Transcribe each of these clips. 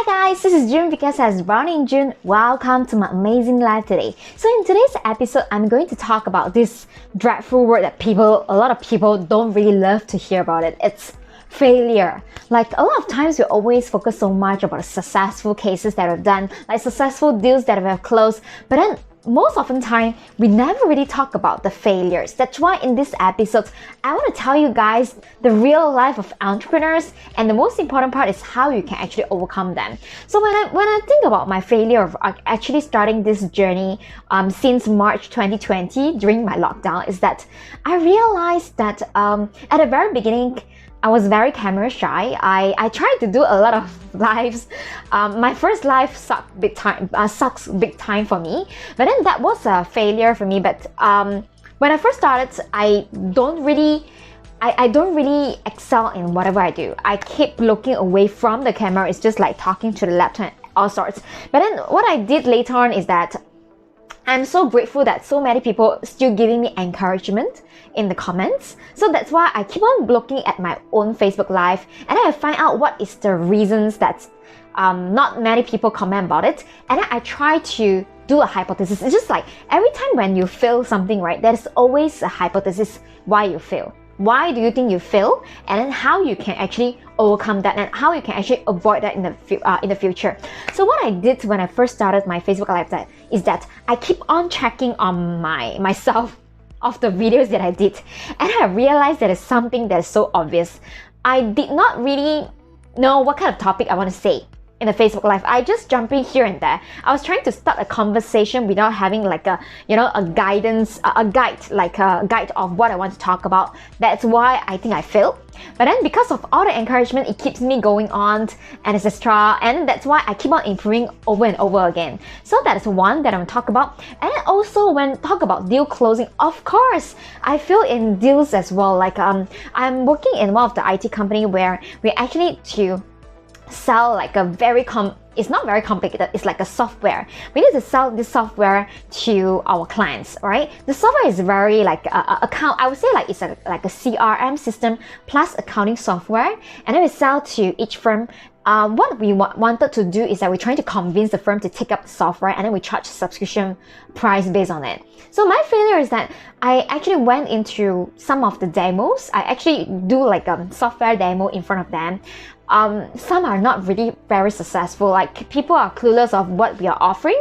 guys, this is June because as born in June. Welcome to my amazing life today. So in today's episode, I'm going to talk about this dreadful word that a lot of people don't really love to hear about it. It's failure. Like a lot of times we always focus so much about the successful cases that we've done, like successful deals that we have closed, but then most often time we never really talk about the failures. That's why in this episode I want to tell you guys the real life of entrepreneurs, and the most important part is how you can actually overcome them. So when I think about my failure of actually starting this journey since March 2020 during my lockdown, is that I realized that at the very beginning I was very camera shy. I tried to do a lot of lives. My first live sucks big time for me. But then that was a failure for me. But when I first started, I don't really excel in whatever I do. I keep looking away from the camera. It's just like talking to the laptop and all sorts. But then what I did later on is that I'm so grateful that so many people still giving me encouragement in the comments. So that's why I keep on looking at my own Facebook Live, and then I find out what is the reasons that not many people comment about it, and then I try to do a hypothesis. It's just like every time when you fail something, right, there's always a hypothesis why you fail. Why do you think you fail, and then how you can actually overcome that, and how you can actually avoid that in the future. So what I did when I first started my Facebook Live is that I keep on checking on myself of the videos that I did, and I realized that it's something that is so obvious. I did not really know what kind of topic I want to say in the Facebook Live. I just jump in here and there. I was trying to start a conversation without having like a guide of what I want to talk about. That's why I think I failed. But then because of all the encouragement, it keeps me going on and etc. And that's why I keep on improving over and over again. So that is one that I'm going to talk about. And then also when talk about deal closing, of course, I fail in deals as well. Like I'm working in one of the IT company where we actually need to sell like a it's not very complicated, it's like a software. We need to sell this software to our clients, right? The software is very like I would say like it's like a CRM system plus accounting software, and then we sell to each firm. What we wanted to do is that we're trying to convince the firm to take up the software, and then we charge subscription price based on it. So my failure is that I actually went into some of the demos. I actually do like a software demo in front of them. Some are not really very successful. Like people are clueless of what we are offering.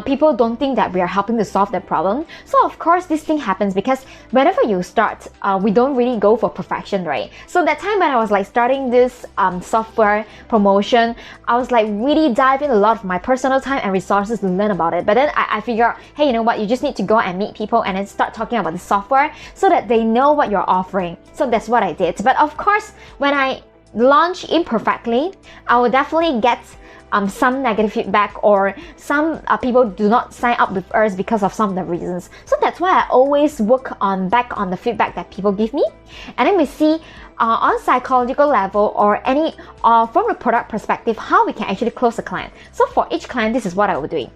People don't think that we are helping to solve their problem. So of course this thing happens because whenever you start, we don't really go for perfection, right? So that time when I was like starting this software promotion, I was like really diving a lot of my personal time and resources to learn about it. But then I figure out, hey, you know what? You just need to go and meet people and then start talking about the software so that they know what you're offering. So that's what I did. But of course, when I launch imperfectly, I will definitely get some negative feedback, or some people do not sign up with us because of some of the reasons. So that's why I always work back on the feedback that people give me, and then we see on psychological level or any from a product perspective how we can actually close a client. So for each client, this is what I will do.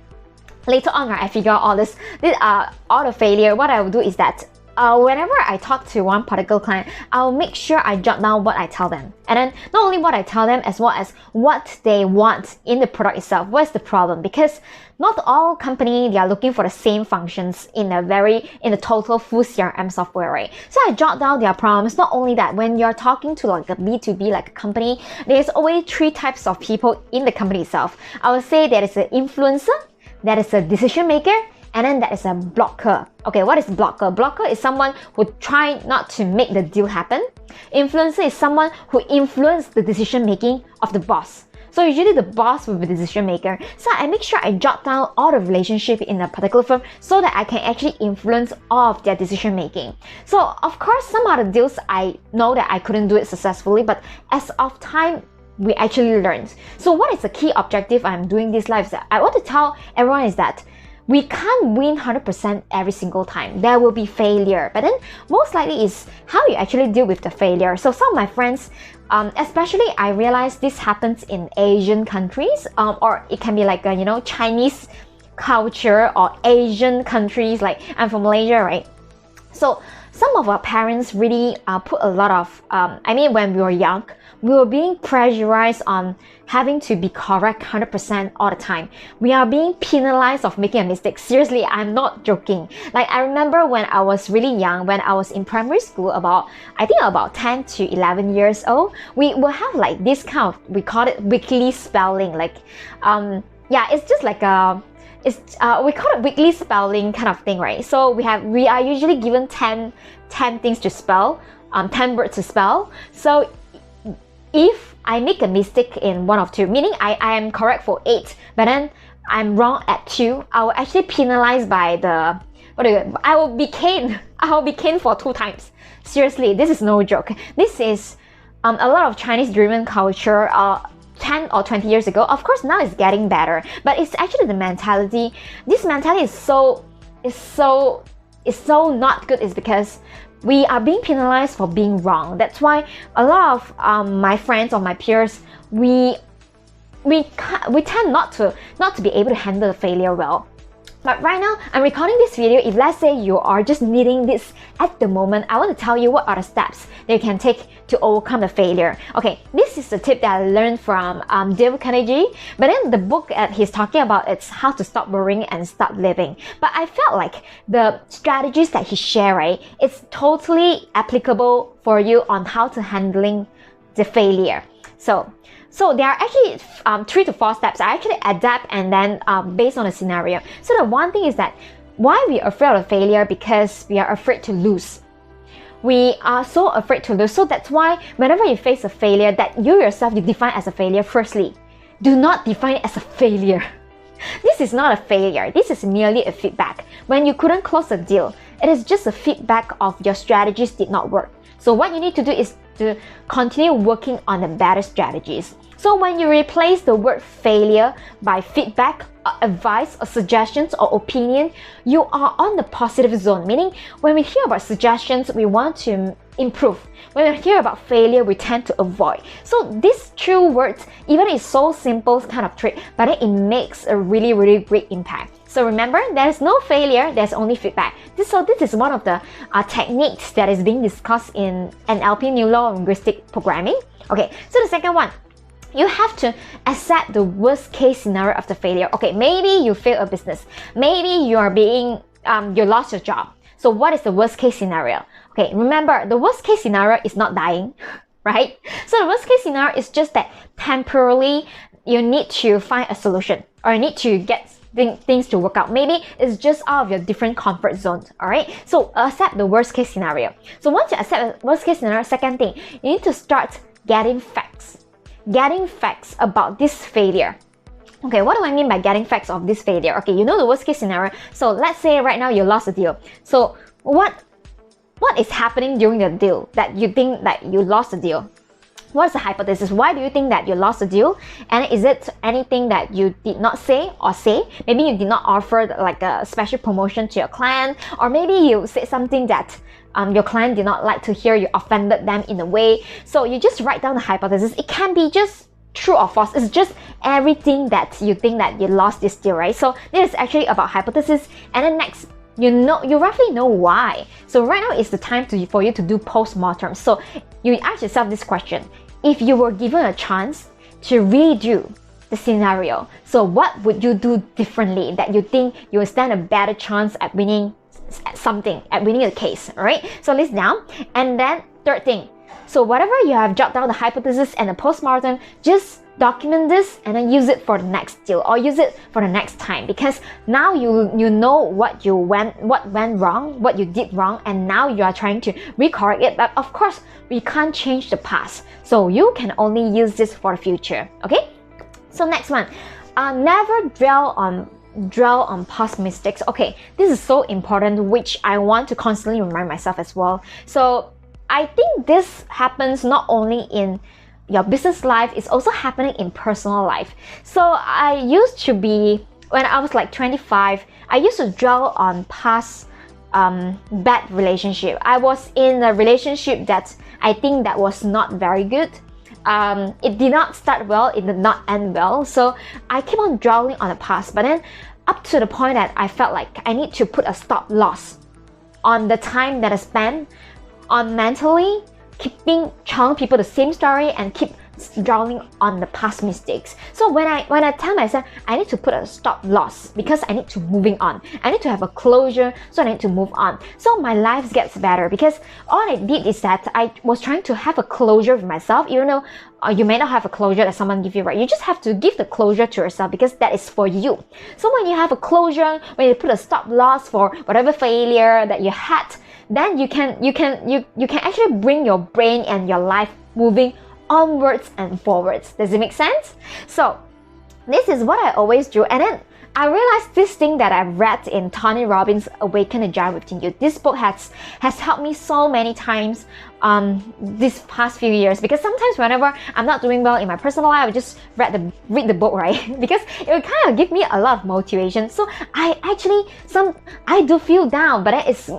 Later on, I figure out all the failure. What I will do is that whenever I talk to one particular client, I'll make sure I jot down what I tell them. And then not only what I tell them, as well as what they want in the product itself. What's the problem? Because not all company, they are looking for the same functions in the total full CRM software, right? So I jot down their problems. Not only that, when you're talking to like a B2B like a company, there's always 3 types of people in the company itself. I would say there is an influencer, there is a decision maker, and then that is a blocker. Okay, what is blocker? Blocker is someone who try not to make the deal happen. Influencer is someone who influence the decision making of the boss. So usually the boss will be the decision maker. So I make sure I jot down all the relationship in a particular firm so that I can actually influence all of their decision making. So of course, some other deals I know that I couldn't do it successfully, but as of time, we actually learned. So what is the key objective I'm doing this live? That I want to tell everyone is that we can't win 100% every single time. There will be failure, but then most likely is how you actually deal with the failure. So some of my friends, especially I realize this happens in Asian countries, or it can be like a, Chinese culture or Asian countries. Like I'm from Malaysia, right? So some of our parents really put a lot of, when we were young, we were being pressurized on having to be correct 100% all the time. We are being penalized of making a mistake. Seriously, I'm not joking. Like, I remember when I was really young, when I was in primary school, about 10 to 11 years old, we will have like this kind of, we call it weekly spelling. Like, it's just like we call it weekly spelling kind of thing, right? So we are usually given 10 things to spell, 10 words to spell. So if I make a mistake in one of two, meaning I am correct for 8, but then I'm wrong at 2, I will actually penalize by I will be caned for 2 times. Seriously, this is no joke. This is a lot of Chinese driven culture 10 or 20 years ago. Of course, now it's getting better, but it's actually the mentality. This mentality is so not good, is because we are being penalized for being wrong. That's why a lot of my friends or my peers, we tend not to be able to handle the failure well. But right now, I'm recording this video. If let's say you are just needing this at the moment, I want to tell you what are the steps that you can take to overcome the failure. Okay, this is the tip that I learned from Dale Carnegie. But then the book that he's talking about, it's how to stop worrying and start living. But I felt like the strategies that he shared, right, it's totally applicable for you on how to handling the failure. So there are actually 3 to 4 steps. I actually adapt and then based on the scenario. So the one thing is that why we are afraid of failure, because we are afraid to lose. We are so afraid to lose. So that's why whenever you face a failure that you yourself, you define as a failure, firstly, do not define it as a failure. This is not a failure. This is merely a feedback. When you couldn't close a deal, it is just a feedback of your strategies did not work. So what you need to do is to continue working on the better strategies. So when you replace the word failure by feedback, advice, or suggestions, or opinion, you are on the positive zone. Meaning, when we hear about suggestions, we want to improve. When we hear about failure, we tend to avoid. So these 2 words, even it's so simple kind of trick, but it makes a really, really great impact. So remember, there's no failure, there's only feedback. So this is one of the techniques that is being discussed in NLP, Neuro-Linguistic Programming. Okay, so the second one, you have to accept the worst case scenario of the failure. Okay, maybe you fail a business. Maybe you lost your job. So what is the worst case scenario? Okay, remember, the worst case scenario is not dying, right? So the worst case scenario is just that temporarily you need to find a solution, or you need to get things to work out. Maybe it's just out of your different comfort zones, all right? So accept the worst case scenario. So once you accept the worst case scenario, second thing, you need to start getting facts about this failure. Okay, what do I mean by getting facts of this failure? Okay, you know the worst case scenario. So let's say right now you lost a deal. So what is happening during the deal that you think that you lost the deal? What is the hypothesis? Why do you think that you lost the deal? And is it anything that you did not say or say? Maybe you did not offer like a special promotion to your client, or maybe you said something that your client did not like to hear, you offended them in a way. So you just write down the hypothesis. It can be just true or false. It's just everything that you think that you lost this deal, right? So this is actually about hypothesis. And then next, you roughly know why. So right now is the time for you to do post-mortem. So you ask yourself this question: if you were given a chance to redo the scenario, so what would you do differently that you think you will stand a better chance at winning something, at winning a case, all right? So list down. And then third thing, so whatever you have jotted down the hypothesis and the post-mortem, just document this and then use it for the next deal, or use it for the next time, because now you know what went wrong, what you did wrong, and now you are trying to recorrect it. But of course, we can't change the past, so you can only use this for the future. Okay, so next one, never dwell on past mistakes. Okay, this is so important, which I want to constantly remind myself as well. So I think this happens not only in your business life, it's also happening in personal life. So I used to be, when I was like 25, I used to dwell on past bad relationship. I was in a relationship that I think that was not very good. It did not start well, it did not end well. So I keep on dwelling on the past, but then up to the point that I felt like I need to put a stop loss. on the time that I spend on mentally telling people the same story and keep dwelling on the past mistakes. So when I tell myself I need to put a stop loss because I need to moving on, I need to have a closure, so I need to move on, so my life gets better. Because all I did is that I was trying to have a closure with myself, even though you may not have a closure that someone give you, right? You just have to give the closure to yourself because that is for you. So when you have a closure, when you put a stop loss for whatever failure that you had, then you can actually bring your brain and your life moving onwards and forwards. Does it make sense? So this is what I always do. And then I realized this thing that I've read in Tony Robbins' Awaken the Giant Within You. This book has helped me so many times these past few years, because sometimes whenever I'm not doing well in my personal life, I would just read the book, right? Because it would kind of give me a lot of motivation. So I do feel down, but it's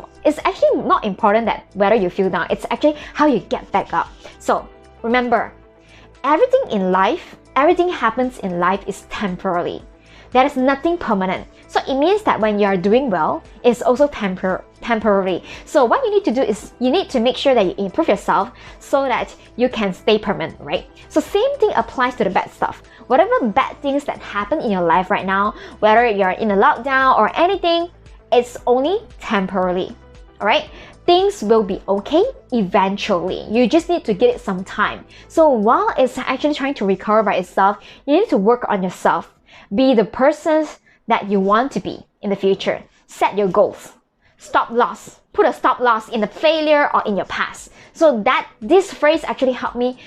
actually not important that whether you feel down. It's actually how you get back up. So remember, everything happens in life is temporary. There is nothing permanent. So it means that when you are doing well, it's also temporary. So what you need to do is you need to make sure that you improve yourself so that you can stay permanent, right? So same thing applies to the bad stuff. Whatever bad things that happen in your life right now, whether you're in a lockdown or anything, it's only temporary, all right? Things will be okay eventually. You just need to give it some time. So while it's actually trying to recover by itself, you need to work on yourself. Be the person that you want to be in the future. Set your goals. Stop loss. Put a stop loss in the failure or in your past. So that this phrase actually helped me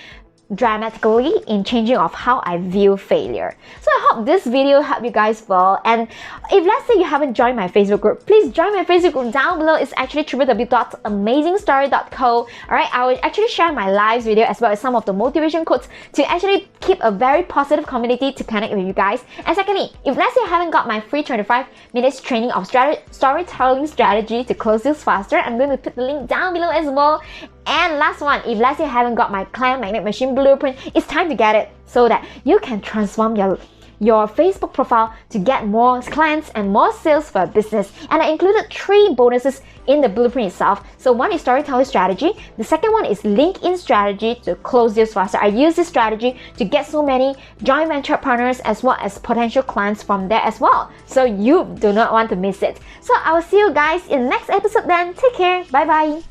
dramatically in changing of how I view failure. So I hope this video helped you guys well. And if let's say you haven't joined my Facebook group, please join my Facebook group down below. It's actually www.amazingstory.co. Alright, I will actually share my live video as well as some of the motivation quotes to actually keep a very positive community to connect with you guys. And secondly, if let's say you haven't got my free 25 minutes training of storytelling strategy to close deals faster, I'm going to put the link down below as well. And last one, if let's say you haven't got my client magnet machine blueprint, it's time to get it so that you can transform your Facebook profile to get more clients and more sales for your business. And I included 3 bonuses in the blueprint itself. So one is storytelling strategy. The second one is LinkedIn strategy to close deals faster. I use this strategy to get so many joint venture partners as well as potential clients from there as well. So you do not want to miss it. So I will see you guys in the next episode then. Take care. Bye bye.